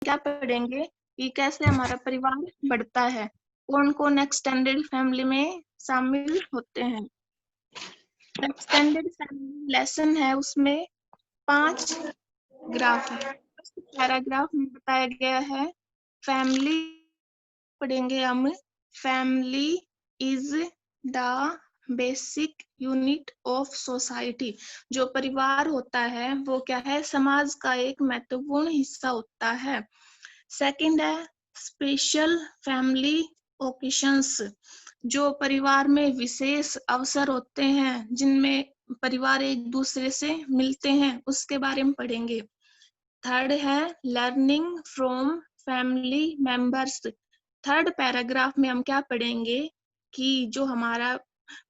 क्या पढ़ेंगे कि कैसे हमारा परिवार बढ़ता है, कौन कौन एक्सटेंडेड फैमिली में शामिल होते हैं। एक्सटेंडेड फैमिली लेसन है, उसमें 5 ग्राफ है। पैराग्राफ में बताया गया है फैमिली, पढ़ेंगे हम, family is the basic unit of society. जो परिवार होता है वो क्या है, समाज का एक महत्वपूर्ण हिस्सा होता है। सेकंड है स्पेशल फैमिली ओकेशंस। जो परिवार में विशेष अवसर होते हैं जिनमें परिवार एक दूसरे से मिलते हैं, उसके बारे में पढ़ेंगे। थर्ड है learning from family members. Third paragraph में हम क्या पढ़ेंगे कि जो हमारा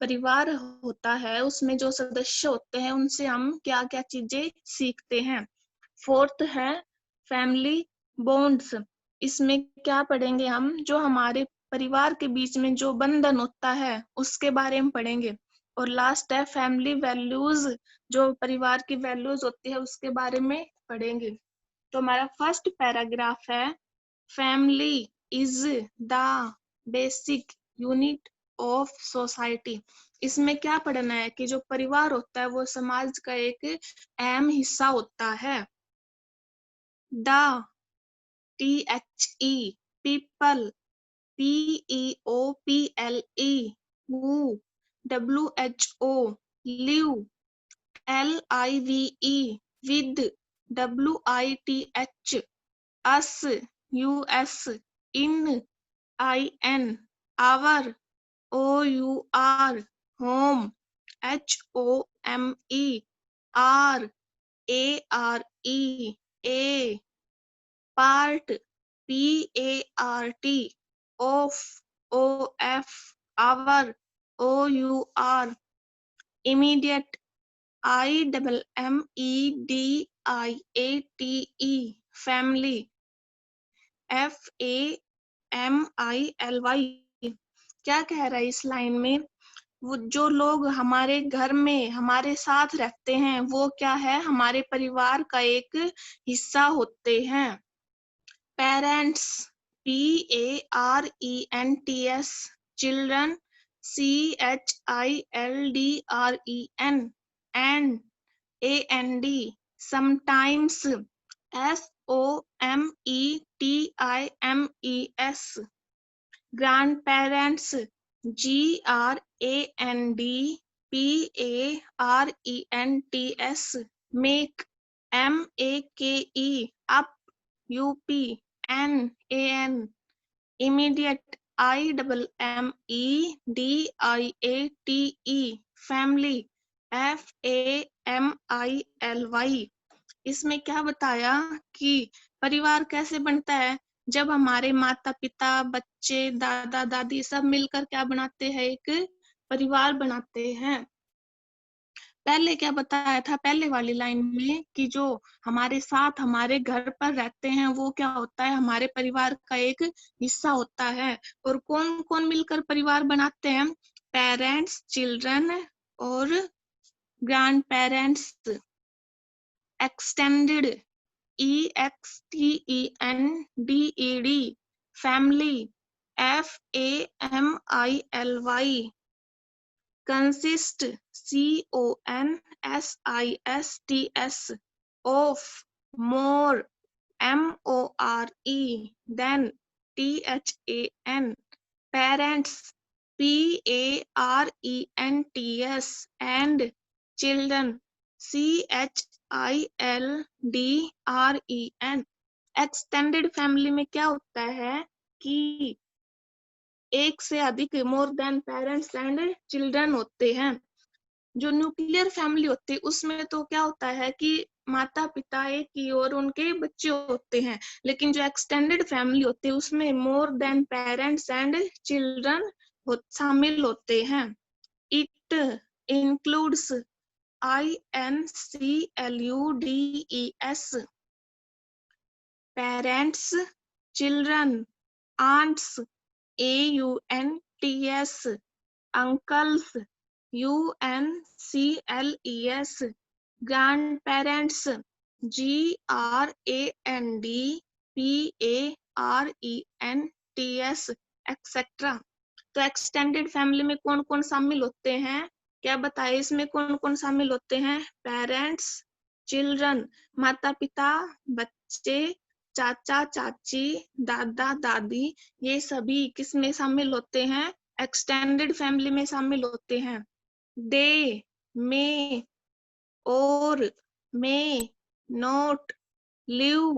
परिवार होता है उसमें जो सदस्य होते हैं उनसे हम क्या क्या चीजें सीखते हैं। फोर्थ है फैमिली बॉन्ड्स। इसमें क्या पढ़ेंगे हम, जो हमारे परिवार के बीच में जो बंधन होता है उसके बारे में पढ़ेंगे। और लास्ट है फैमिली वैल्यूज। जो परिवार की वैल्यूज होती है उसके बारे में पढ़ेंगे। तो हमारा फर्स्ट पैराग्राफ है family is the basic unit of society. इसमें क्या पढ़ना है कि जो परिवार होता है वो समाज का एक अहम हिस्सा होता है। The THE people, PEOPLE who, WHO live, LIVE with, WITH us, US in, IN our, OUR home, HOME RARE A part, PART of, OF our, OUR immediate, IMMEDIATE family, FAMILY। क्या कह रहा है इस लाइन में, वो जो लोग हमारे घर में हमारे साथ रहते हैं वो क्या है, हमारे परिवार का एक हिस्सा होते हैं। Parents, PARENTS, children, CHILDREN and AND, sometimes, SOMETIMES, grandparents, GRANDPARENTS, make, MAKE, up, UP, NAN, immediate, IMMEDIATE, family, FAMILY। इसमें क्या बताया कि परिवार कैसे बनता है, जब हमारे माता पिता, बच्चे, दादा दादी सब मिलकर क्या बनाते हैं, एक परिवार बनाते हैं। पहले क्या बताया था पहले वाली लाइन में कि जो हमारे साथ हमारे घर पर रहते हैं वो क्या होता है, हमारे परिवार का एक हिस्सा होता है। और कौन कौन मिलकर परिवार बनाते हैं, पेरेंट्स, चिल्ड्रन और grand parents. Extended, EXTENDED, family, FAMILY, consist, CONSISTS, of, more, MORE, than, THAN, parents, PARENTS, and children, CHILDREN। Extended family में क्या होता है कि एक से अधिक, more than parents and children होते हैं। जो न्यूक्लियर फैमिली होती है उसमें तो क्या होता है कि माता पिता एक ही और उनके बच्चे होते हैं। लेकिन जो एक्सटेंडेड फैमिली होती है उसमें more than parents and children शामिल होते हैं। It includes, INCLUDES, parents, children, aunts, AUNTS, uncles, UNCLES, grandparents, GRAND, PARENTS etcetera. तो एक्सटेंडेड फैमिली में कौन कौन शामिल होते हैं, क्या बताए, इसमें कौन कौन शामिल होते हैं? पेरेंट्स, चिल्ड्रन, माता पिता, बच्चे, चाचा चाची, दादा दादी, ये सभी किस में शामिल होते हैं? एक्सटेंडेड फैमिली में शामिल होते हैं। दे, में, और, may not live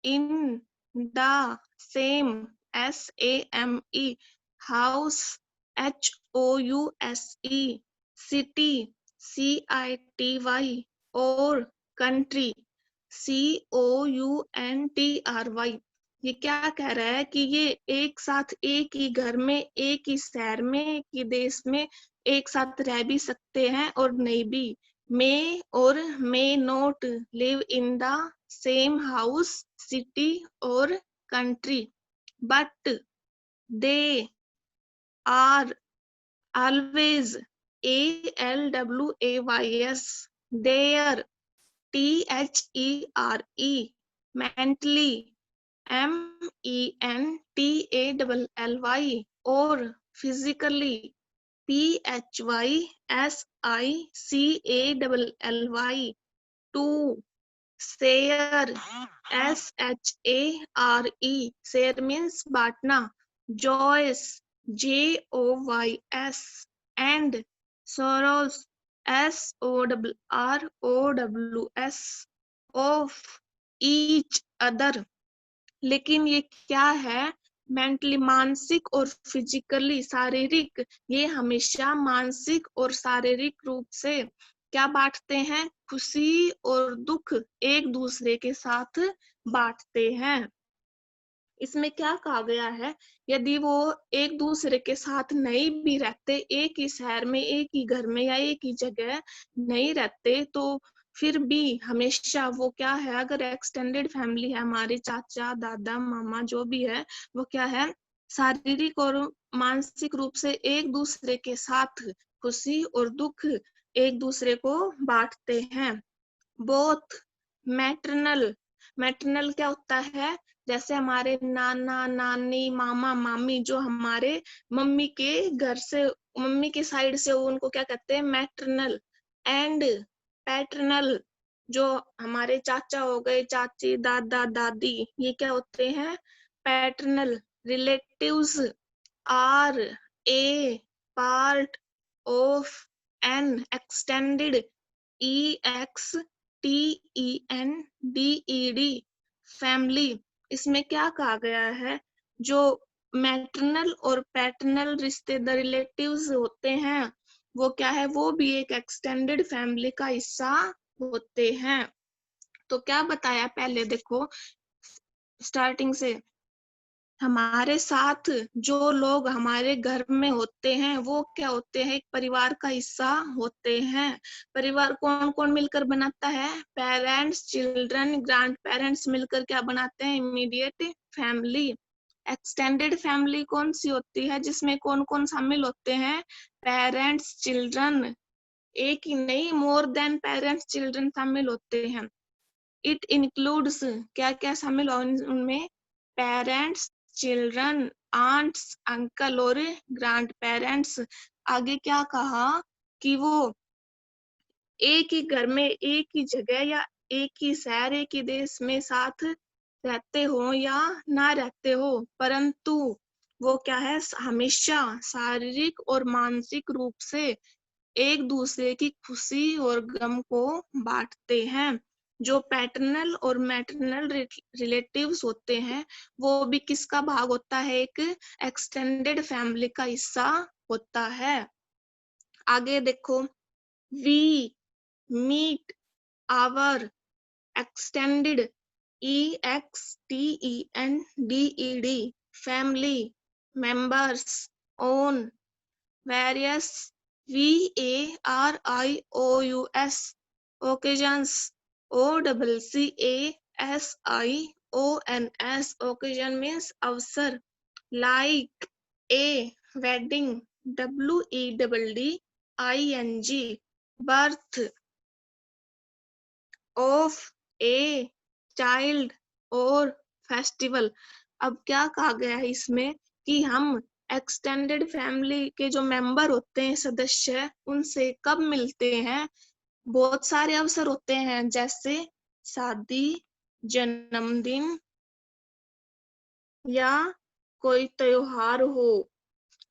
in the same SAME house HOUSE city CITY और country COUNTRY। ये क्या कह रहा है कि ये एक साथ एक ही घर में, एक ही शहर में, एक ही देश में एक साथ रह भी सकते हैं और नहीं भी। may और may not live in the same house, city or country, but they are always ALWAYS there THERE mentally MENTALLY or physically PHYSICALLY to share SHARE share means बांटना joys JOYS and sorrows SORROWS of each other। लेकिन ये क्या है? Mentally मानसिक और physically शारीरिक, ये हमेशा मानसिक और शारीरिक रूप से क्या बांटते हैं? खुशी और दुख एक दूसरे के साथ बांटते हैं। इसमें क्या कहा गया है? यदि वो एक दूसरे के साथ नहीं भी रहते, एक ही शहर में, एक ही घर में या एक ही जगह नहीं रहते, तो फिर भी हमेशा वो क्या है, अगर एक्सटेंडेड फैमिली है, हमारे चाचा दादा मामा जो भी है, वो क्या है, शारीरिक और मानसिक रूप से एक दूसरे के साथ खुशी और दुख एक दूसरे को बांटते हैं। बोथ मैटरनल, मैटरनल क्या होता है? जैसे हमारे नाना नानी मामा मामी जो हमारे मम्मी के घर से, मम्मी के साइड से, उनको क्या कहते हैं? मैटरनल। एंड पैटर्नल, जो हमारे चाचा हो गए, चाची, दादा दादी, ये क्या होते हैं? Paternal. Relatives are a part of an extended EXTENDED family. इसमें क्या कहा गया है? जो मैटरनल और पैटर्नल रिश्तेदार रिलेटिव्स होते हैं, वो क्या है? वो भी एक एक्सटेंडेड फैमिली का हिस्सा होते हैं। तो क्या बताया पहले देखो स्टार्टिंग से, हमारे साथ जो लोग हमारे घर में होते हैं वो क्या होते हैं? एक परिवार का हिस्सा होते हैं। परिवार कौन कौन मिलकर बनाता है? पेरेंट्स, चिल्ड्रन, ग्रैंड पेरेंट्स मिलकर क्या बनाते हैं? Immediate family. एक्सटेंडेड फैमिली कौन सी होती है? जिसमें कौन कौन शामिल होते हैं? पेरेंट्स, चिल्ड्रन, एक ही नहीं, मोर देन पेरेंट्स चिल्ड्रन शामिल होते हैं। इट इंक्लूड्स, क्या क्या शामिल हो उनमें? पेरेंट्स, चिल्ड्रन, आंट्स, अंकल और ग्रैंड पेरेंट्स। आगे क्या कहा कि वो एक ही घर में, एक ही जगह या एक ही शहर, एक ही देश में साथ रहते हो या ना रहते हो, परंतु वो क्या है? हमेशा शारीरिक और मानसिक रूप से एक दूसरे की खुशी और गम को बांटते हैं। जो पैटर्नल और मैटरनल रिलेटिव्स होते हैं, वो भी किसका भाग होता है? एक एक्सटेंडेड फैमिली का हिस्सा होता है। आगे देखो, we meet our extended EXTENDED family members on various VARIOUS occasions. OCCASIONS occasion means अवसर, like a wedding, WEDDING, birth of a child or festival. अब क्या कहा गया है इसमें कि हम एक्सटेंडेड फैमिली के जो मेंबर होते हैं, सदस्य, उनसे कब मिलते हैं। बहुत सारे अवसर होते हैं, जैसे शादी, जन्मदिन या कोई त्योहार हो।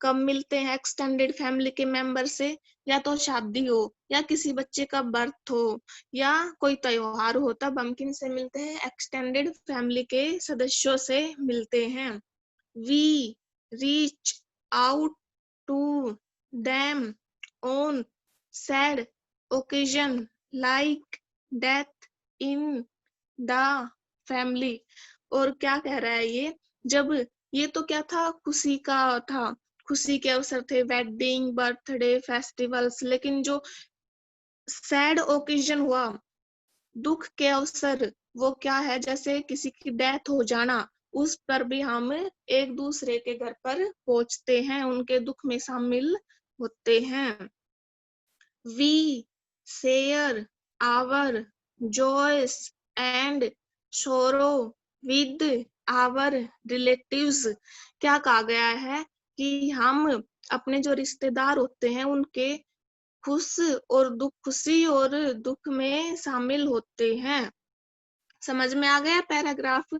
कब मिलते हैं एक्सटेंडेड फैमिली के मेंबर से, या तो शादी हो, या किसी बच्चे का बर्थ हो, या कोई त्योहार हो, तब हम किन से मिलते हैं, एक्सटेंडेड फैमिली के सदस्यों से मिलते हैं। We reach out to them on sad occasion like death in the family. और क्या कह रहा है ये, जब ये तो क्या था, खुशी का था, खुशी के अवसर थे, वेडिंग, बर्थडे, फेस्टिवल्स। लेकिन जो सैड ओकेजन हुआ, दुख के अवसर, वो क्या है, जैसे किसी की डेथ हो जाना, उस पर भी हम एक दूसरे के घर पर पहुंचते हैं, उनके दुख में शामिल होते हैं। We share our joys and sorrow with our relatives। क्या कहा गया है कि हम अपने जो रिश्तेदार होते हैं उनके खुशी और दुख में शामिल होते हैं। समझ में आ गया पैराग्राफ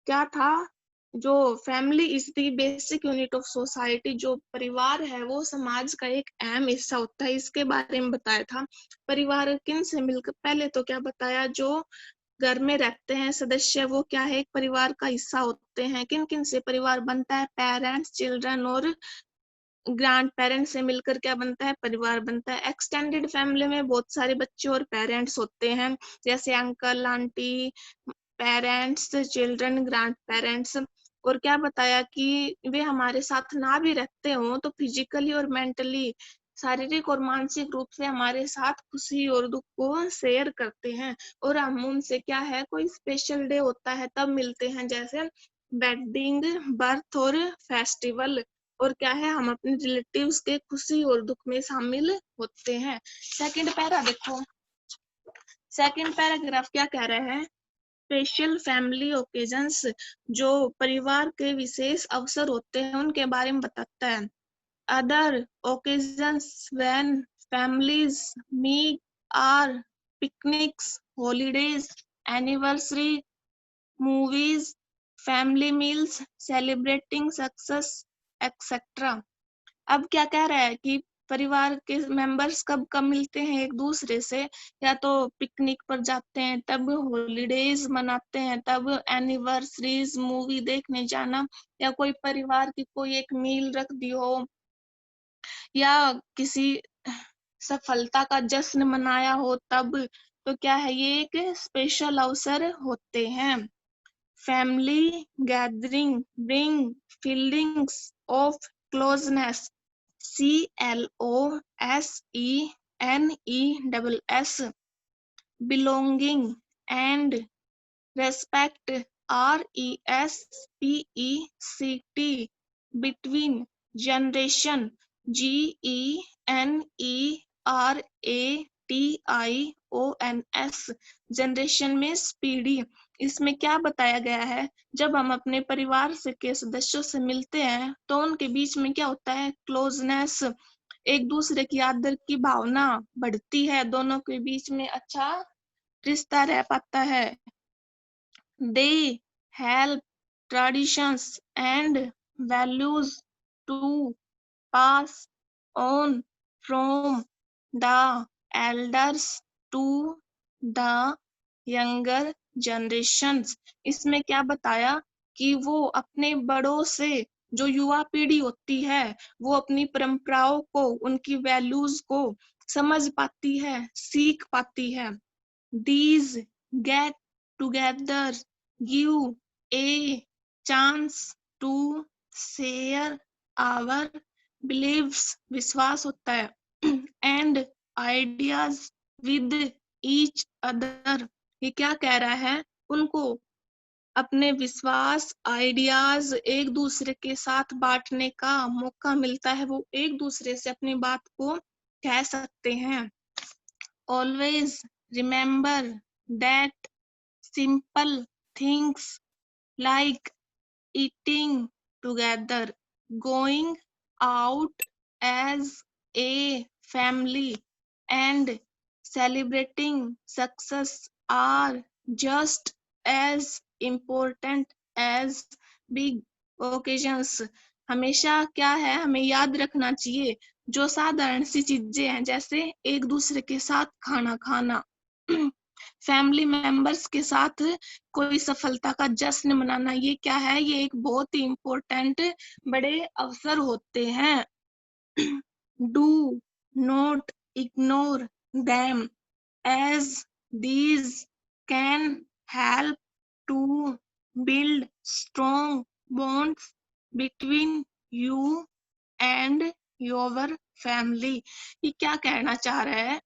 क्या था। जो family is the basic unit of society, जो परिवार है वो समाज का एक अहम हिस्सा होता है, इसके बारे में बताया था। परिवार किन से मिलकर, पहले तो क्या बताया, जो घर में रहते हैं सदस्य, वो क्या है, एक परिवार का हिस्सा होते हैं। किन किन से परिवार बनता है, पेरेंट्स, चिल्ड्रन और ग्रैंड पेरेंट्स से मिलकर क्या बनता है, परिवार बनता है। एक्सटेंडेड फैमिली में बहुत सारे बच्चे और पेरेंट्स होते हैं, जैसे uncle, aunty, parents, children, grand parents. और क्या बताया कि वे हमारे साथ ना भी रहते हो तो फिजिकली और मेंटली, शारीरिक और मानसिक रूप से हमारे साथ खुशी और दुख को शेयर करते हैं। और हम उनसे क्या है, कोई स्पेशल डे होता है तब मिलते हैं, जैसे वेडिंग, बर्थ और फेस्टिवल। और क्या है, हम अपने रिलेटिव्स के खुशी और दुख में शामिल होते हैं। सेकंड पैरा देखो, सेकंड पैराग्राफ क्या कह रहा है, स्पेशल फैमिली ओकेजन्स, जो परिवार के विशेष अवसर होते हैं उनके बारे में बताता है। Other occasions when families meet are picnics, holidays, anniversary, movies, family meals, celebrating success, etcetera. अब क्या कह रहा है कि परिवार के मेंबर्स कब कब मिलते हैं एक दूसरे से, या तो पिकनिक पर जाते हैं तब, हॉलीडेज मनाते हैं तब, एनिवर्सरीज, मूवी देखने जाना, या कोई परिवार की कोई एक मील रख दी हो, या किसी सफलता का जश्न मनाया हो तब। तो क्या है, ये एक स्पेशल अवसर होते हैं। Family gathering bring feelings of closeness, CLOSENESS, belonging and respect, RESPECT, between generation, GENERATIONS, generation में स्पीडी। इसमें क्या बताया गया है, जब हम अपने परिवार से के सदस्यों से मिलते हैं तो उनके बीच में क्या होता है, क्लोजनेस, एक दूसरे की आदर की भावना बढ़ती है, दोनों के बीच में अच्छा रिश्ता रह पाता है। They help traditions and values to pass on from the elders to the younger generations। इसमें क्या बताया कि वो अपने बड़ों से, जो युवा पीढ़ी होती है, वो अपनी परंपराओं को, उनकी वैल्यूज को समझ पाती है, सीख पाती है। These get together give a chance to share our beliefs, विश्वास होता है, and ideas with each other। ये क्या कह रहा है, उनको अपने विश्वास, आइडियाज एक दूसरे के साथ बांटने का मौका मिलता है, वो एक दूसरे से अपनी बात को कह सकते हैं। Always remember that simple things like eating together, going out as a family, and celebrating success are just as important as big occasions. हमेशा क्या है, हमें याद रखना चाहिए जो साधारण सी चीजें हैं, जैसे एक दूसरे के साथ खाना खाना, फैमिली मेंबर्स के साथ कोई सफलता का जश्न मनाना, ये क्या है, ये एक बहुत ही इम्पोर्टेंट बड़े अवसर होते हैं। Do not ignore them as these can help to build strong bonds between you and your family। ये क्या कहना चाह रहा है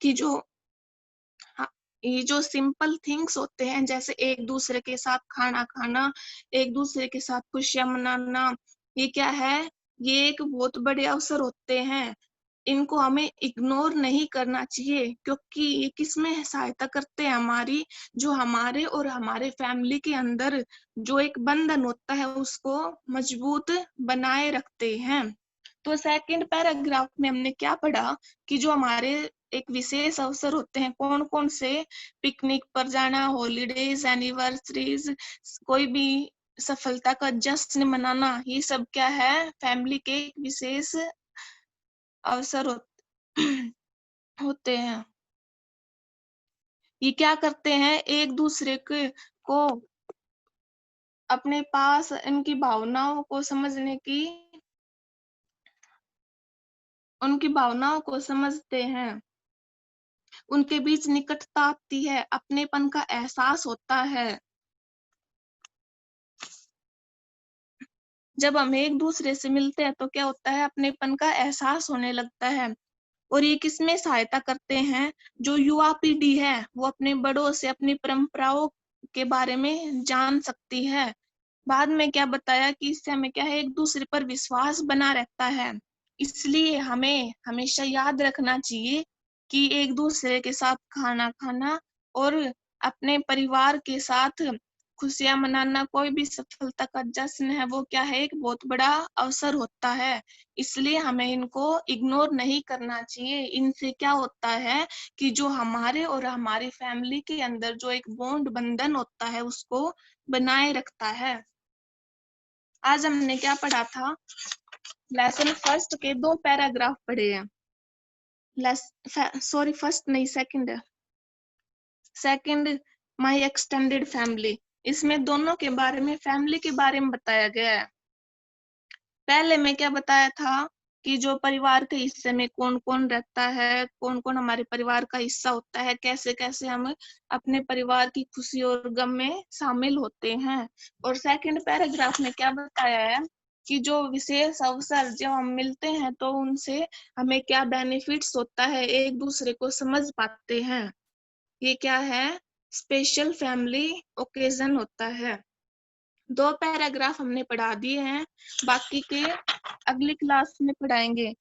कि जो हाँ, ये जो सिंपल थिंग्स होते हैं, जैसे एक दूसरे के साथ खाना खाना, एक दूसरे के साथ खुशियां मनाना, ये क्या है, ये एक बहुत बड़े अवसर होते हैं। इनको हमें इग्नोर नहीं करना चाहिए, क्योंकि ये किसमें सहायता करते हैं, हमारी जो हमारे और हमारे फैमिली के अंदर जो एक बंधन होता है उसको मजबूत बनाए रखते हैं। तो सेकंड पैराग्राफ में हमने क्या पढ़ा कि जो हमारे एक विशेष अवसर होते हैं, कौन कौन से, पिकनिक पर जाना, हॉलीडेज, एनिवर्सरीज, कोई भी सफलता का जश्न मनाना, ये सब क्या है, फैमिली के एक विशेष अवसर होते हैं। ये क्या करते हैं, एक दूसरे को अपने पास इनकी भावनाओं को समझने की, उनकी भावनाओं को समझते हैं, उनके बीच निकटता आती है, अपनेपन का एहसास होता है। जब हम एक दूसरे से मिलते हैं तो क्या होता है, अपनेपन का एहसास होने लगता है। और ये किसमें सहायता करते हैं, जो युवा पीढ़ी है वो अपने बड़ों से अपनी परंपराओं के बारे में जान सकती है। बाद में क्या बताया कि इससे हमें क्या है, एक दूसरे पर विश्वास बना रहता है। इसलिए हमें हमेशा याद रखना चाहिए कि एक दूसरे के साथ खाना खाना और अपने परिवार के साथ खुशियां मनाना, कोई भी सफलता का जश्न है, वो क्या है, एक बहुत बड़ा अवसर होता है। इसलिए हमें इनको इग्नोर नहीं करना चाहिए। इनसे क्या होता है कि जो हमारे और हमारी फैमिली के अंदर जो एक बॉन्ड बंधन होता है उसको बनाए रखता है। आज हमने क्या पढ़ा था, लेसन फर्स्ट के 2 पैराग्राफ पढ़े हैं। सॉरी, फर्स्ट नहीं, सेकंड है। सेकंड माय एक्सटेंडेड फैमिली, इसमें दोनों के बारे में, फैमिली के बारे में बताया गया है। पहले में क्या बताया था कि जो परिवार के हिस्से में कौन कौन रहता है, कौन कौन हमारे परिवार का हिस्सा होता है, कैसे कैसे हम अपने परिवार की खुशी और गम में शामिल होते हैं। और सेकंड पैराग्राफ में क्या बताया है कि जो विशेष अवसर जब हम मिलते हैं तो उनसे हमें क्या बेनिफिट्स होता है, एक दूसरे को समझ पाते हैं। ये क्या है, स्पेशल फैमिली ओकेजन होता है। 2 पैराग्राफ हमने पढ़ा दिए हैं, बाकी के अगली क्लास में पढ़ाएंगे।